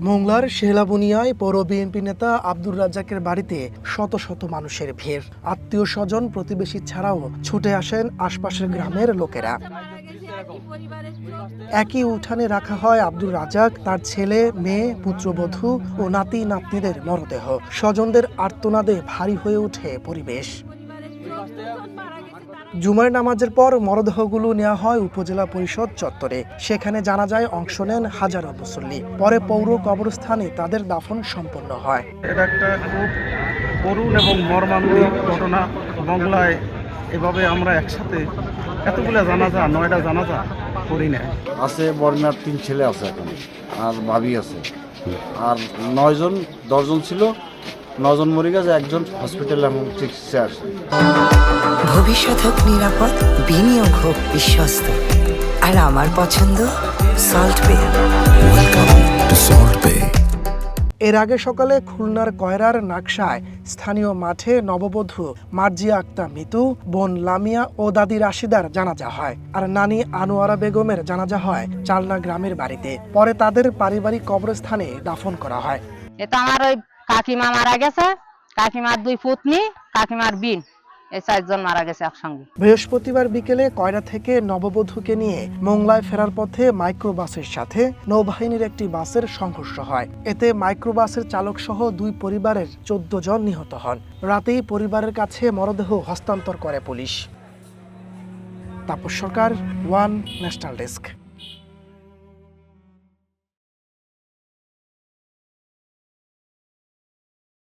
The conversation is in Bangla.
মোংলার শেহলাবুনিয়ায় পৌর বিএনপি নেতা আব্দুর রাজ্জাকের বাড়িতে শত শত মানুষের ভিড়। আত্মীয় স্বজন প্রতিবেশী ছাড়াও ছুটে আসেন আশপাশের গ্রামের লোকেরা। একই উঠানে রাখা হয় আব্দুর রাজ্জাক, তার ছেলে, মেয়ে, পুত্রবধূ ও নাতি নাতনিদের মরদেহ। স্বজনদের আর্তনাদে ভারী হয়ে ওঠে পরিবেশ। জুমার নামাজের পর মরদেহগুলো নেওয়া হয় উপজেলা পরিষদ চত্বরে। সেখানে জানাজায় অংশ নেন হাজারো মুসল্লি। পরে পৌর কবরস্থানে তাদের দাফন সম্পন্ন হয়। এটা একটা খুব করুণ এবং মর্মান্তিক ঘটনা। বাংলায় এভাবে আমরা একসাথে এতগুলো জানাজা, 9টা জানাজা করি না। আছে বর্ণার 3 ছেলে আছে এখন, আর ভাবি আছে, আর 9জন 10জন ছিল, 9জন মরে গেছে, একজন হসপিটালে এখন চিকিৎসা আসে। ভবিষ্যৎ হোক নিরাপদ, বিনিয়োগ হোক বিশ্বস্ত, আর আমার পছন্দ সল্ট বে। ওয়েলকাম টু সল্ট বে। এর আগে সকালে খুলনার কয়রার নাকশায় স্থানীয় মাঠে নববধূ মার্জিয়া আক্তার মিতু, বোন লামিয়া ও দাদি রাশিদার জানাজা হয়। আর নানি আনোয়ারা বেগমের জানাজা হয় চালনা গ্রামের বাড়িতে। পরে তাদের পারিবারিক কবরস্থানে দাফন করা হয়। এটা আমার ওই কাকিমা মারা গেছে, কাকিমার 2 পুতনি, কাকিমার বিন, এই 4 জন মারা গেছে একসঙ্গে। বৃহস্পতিবার বিকেলে কয়রা থেকে নববধূকে নিয়ে মোংলায় ফেরার পথে মাইক্রোবাসের সাথে নৌবাহিনীর একটি বাসের সংঘর্ষ হয়। এতে মাইক্রোবাসের চালক সহ 2 পরিবারের 14 জন নিহত হন। রাতেই পরিবারের কাছে মরদেহ হস্তান্তর করে পুলিশ। তাপস সরকার, ওয়ান ন্যাশনাল ডেস্ক।